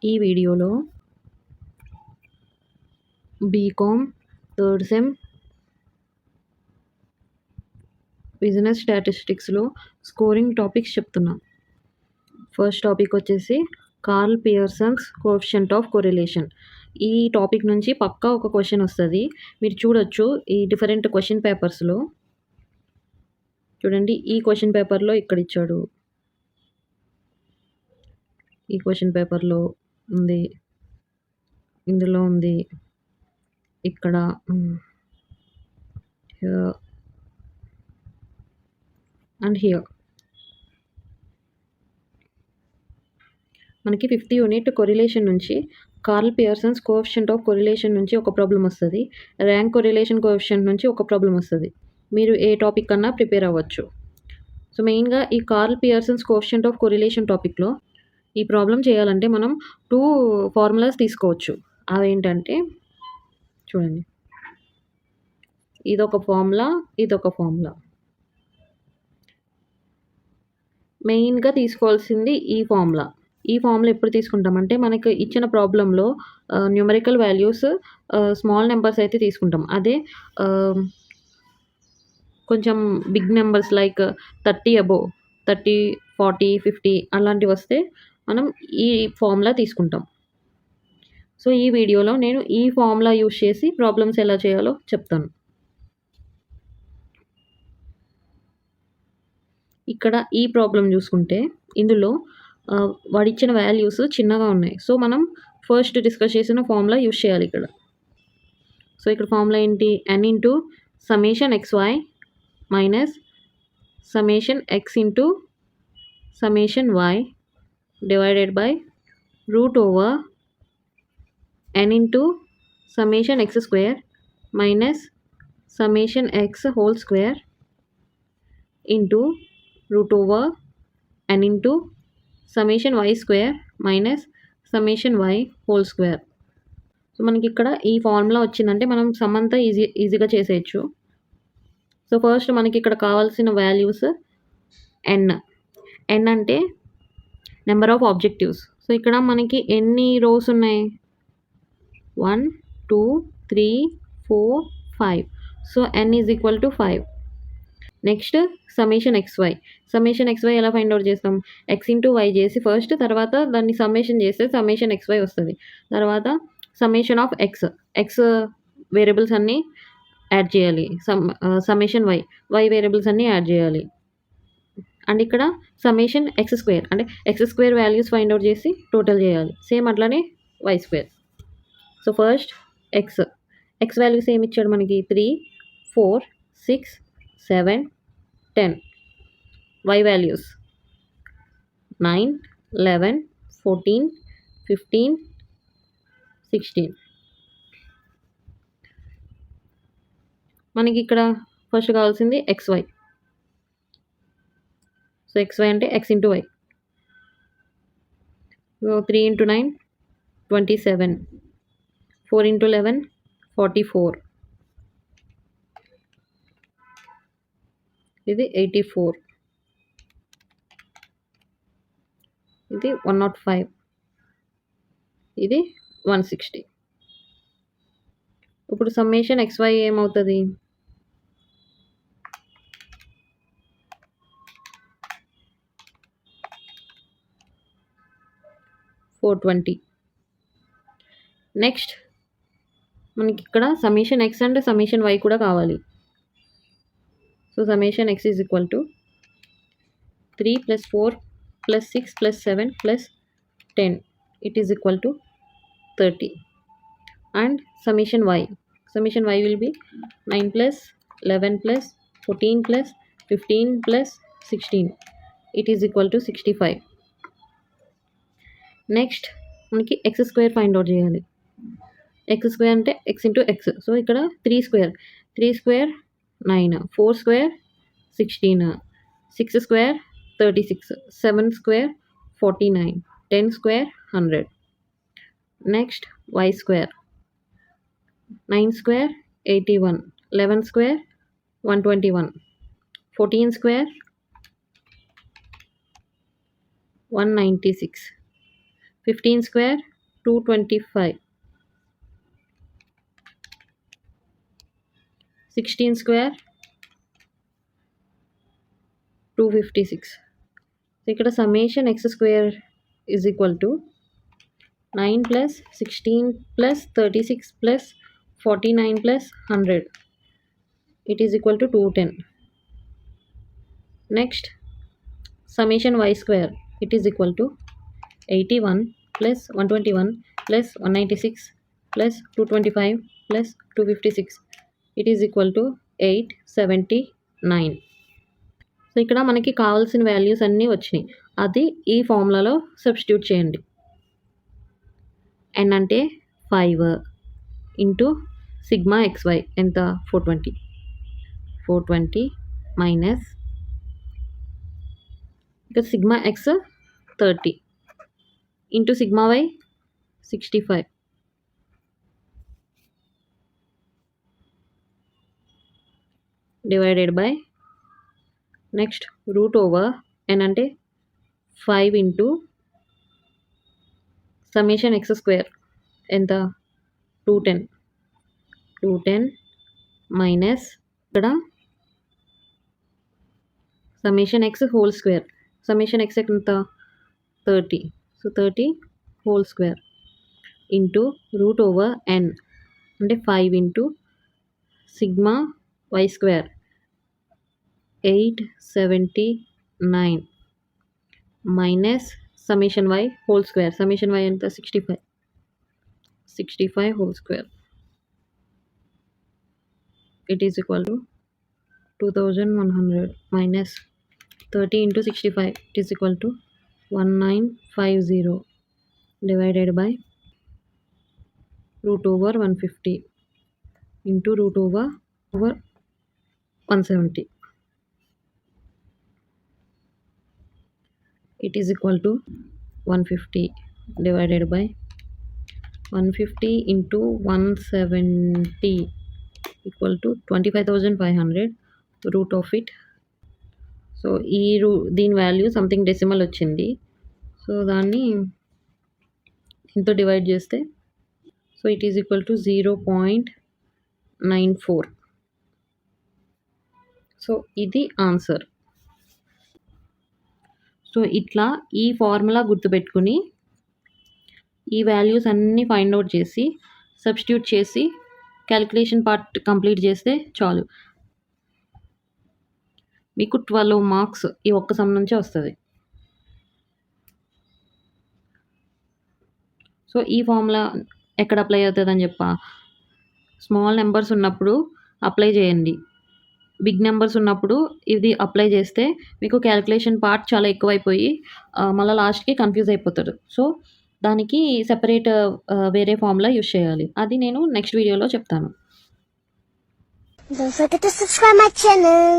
ఈ వీడియోలో BCom third sem business స్టాటిస్టిక్స్లో స్కోరింగ్ టాపిక్స్ చెప్తున్నా. ఫస్ట్ టాపిక్ వచ్చేసి Karl Pearson's coefficient of correlation. ఈ టాపిక్ నుంచి పక్కా ఒక క్వశ్చన్ వస్తుంది. మీరు చూడొచ్చు ఈ డిఫరెంట్ క్వశ్చన్ పేపర్స్లో. చూడండి, ఈ క్వశ్చన్ పేపర్లో ఇక్కడ ఇచ్చాడు, ఈ క్వశ్చన్ పేపర్లో ఉంది, ఇందులో ఉంది, ఇక్కడ అండ్ హియర్. మనకి 5th యూనిట్ కొరిలేషన్ నుంచి Karl Pearson's coefficient of correlation నుంచి ఒక ప్రాబ్లం వస్తుంది. ర్యాంక్ కొరిలేషన్ కోఎఫిషియంట్ నుంచి ఒక ప్రాబ్లం వస్తుంది. మీరు ఏ టాపిక్ కన్నా ప్రిపేర్ అవ్వచ్చు. సో మెయిన్గా ఈ Karl Pearson's coefficient of correlation టాపిక్లో ఈ ప్రాబ్లం చేయాలంటే మనం 2 ఫార్ములాస్ తీసుకోవచ్చు. అవేంటంటే చూడండి, ఇదొక ఫార్ములా, ఇదొక ఫార్ములా. మెయిన్గా తీసుకోవాల్సింది ఈ ఫార్ములా. ఈ ఫార్ములా ఎప్పుడు తీసుకుంటామంటే మనకు ఇచ్చిన ప్రాబ్లంలో న్యూమరికల్ వాల్యూస్ స్మాల్ నెంబర్స్ అయితే తీసుకుంటాం. అదే కొంచెం బిగ్ నెంబర్స్ లైక్ 30 అబోవ్ 30, 40, 50 అలాంటివి వస్తే మనం ఈ ఫార్ములా తీసుకుంటాం. సో ఈ వీడియోలో నేను ఈ ఫార్ములా యూజ్ చేసి ప్రాబ్లమ్స్ ఎలా చేయాలో చెప్తాను. ఇక్కడ ఈ ప్రాబ్లం చూసుకుంటే ఇందులో వాడిచ్చిన వాల్యూస్ చిన్నగా ఉన్నాయి. సో మనం ఫస్ట్ డిస్కస్ చేసిన ఫార్ములా యూజ్ చేయాలి ఇక్కడ. సో ఇక్కడ ఫార్ములా ఏంటి? n into summation xy minus summation x into summation y divided by root over n into summation x square minus summation x whole square into root over n into summation y square minus summation y whole square. So మనకి ఇక్కడ ఈ formula వచ్చిందంటే మనం some అంతా ఈజీగా చేసేయచ్చు. So first మనకి ఇక్కడ కావాల్సిన వాల్యూస్ n అంటే నెంబర్ ఆఫ్ ఆబ్జెక్టివ్స్. సో ఇక్కడ మనకి ఎన్ని రోస్ ఉన్నాయి? 1, 2, 3, 4, 5. So n is equal to 5. Next summation xy. Summation xy ఎలా ఫైండ్ అవుట్ చేస్తాం? x ఇంటూ y చేసి ఫస్ట్, తర్వాత దాన్ని సమ్మేషన్ చేస్తే సమ్మేషన్ xy వస్తుంది. తర్వాత సమ్మేషన్ ఆఫ్ x వేరియబుల్స్ అన్నీ యాడ్ చేయాలి. సమ్మేషన్ y వేరియబుల్స్ అన్నీ యాడ్ చేయాలి. అండ్ ఇక్కడ సమ్మేషన్ x స్క్వేర్ అంటే x square values find out చేసి టోటల్ చేయాలి. సేమ్ అట్లానే y square. So first x values ఏమి ఇచ్చాడు మనకి? 3, 4, 6, 7, 10. y values 9, 11, 14, 15, 16. మనకి ఇక్కడ ఫస్ట్ కావాల్సింది xy. సో xy అంటే x into y. 3 into 9 27, 4 into 11 44, ఇది 84, ఇది 105, ఇది 160. ఇప్పుడు సమ్మేషన్ xy ఏమవుతుంది? 420. నెక్స్ట్ మనకి ఇక్కడ summation x and summation y కూడా కావాలి. So summation x is equal to 3 + 4 + 6 + 7 + 10. It is equal to 30. And summation y will be 9 + 11 + 14 + 15 + 16. It is equal to 65. Next మనకి x స్క్వేర్ ఫైండ్ అవుట్ చేయాలి. x square అంటే x into x. So ఇక్కడ 3 square 9, 4 square 16, 6 square 36, 7 square 49, 10 square 100. Next y square 9 square 81, 11 square 121, 14 square 196, 15 square 225. 16 square 256. So ఇక్కడ summation X square is equal to 9 plus 16 plus 36 plus 49 plus 100. It is equal to 210. Next, summation y square. It is equal to 81 plus 121 plus 196 plus 225 plus 256. It is equal to 879. So ఇక్కడ మనకి కావాల్సిన values అన్నీ వచ్చినాయి. అది ఈ ఫార్ములాలో substitute చేయండి. n అంటే 5 into sigma xy ఎంత 420 మైనస్ ఇక్కడ sigma X 30 into sigma why 65 divided by next route over n అంటే 5 ఇంటూ సమ్మేషన్ ఎక్స్ స్క్వేర్ ఎంత 210 మైనస్ ఇక్కడ summation x whole square summation x ఎంత 30 so 30 whole square into root over n అంటే 5 into sigma y square 879 minus summation y whole square summation y ఎంత 65 whole square it is equal to 2100 minus 30 into 65 it is equal to 1950 divided by root over 150 into root over 170. It is equal to 150 divided by 150 into 170 equal to 25,500 root of it. So దీని value something decimal వచ్చింది. So దాన్ని ఇంతో divide చేస్తే so it is equal to 0.94. So ఇది answer. So ఇట్లా ఈ formula గుర్తుపెట్టుకుని ఈ వాల్యూస్ అన్నీ ఫైండ్ అవుట్ చేసి సబ్స్టిట్యూట్ చేసి క్యాలిక్యులేషన్ పార్ట్ కంప్లీట్ చేస్తే చాలు. మీకు 12 మార్క్స్ ఈ ఒక్క సమ్ నుంచే వస్తుంది. సో ఈ ఫార్ములా ఎక్కడ అప్లై అవుతుందని స్మాల్ నెంబర్స్ ఉన్నప్పుడు అప్లై చేయండి. బిగ్ నెంబర్స్ ఉన్నప్పుడు ఇది అప్లై చేస్తే మీకు క్యాలిక్యులేషన్ పార్ట్ చాలా ఎక్కువైపోయి మళ్ళీ లాస్ట్కి కన్ఫ్యూజ్ అయిపోతారు. సో దానికి సెపరేట్ వేరే ఫార్ములా యూస్ చేయాలి. అది నేను నెక్స్ట్ వీడియోలో చెప్తాను. Don't forget to subscribe my channel.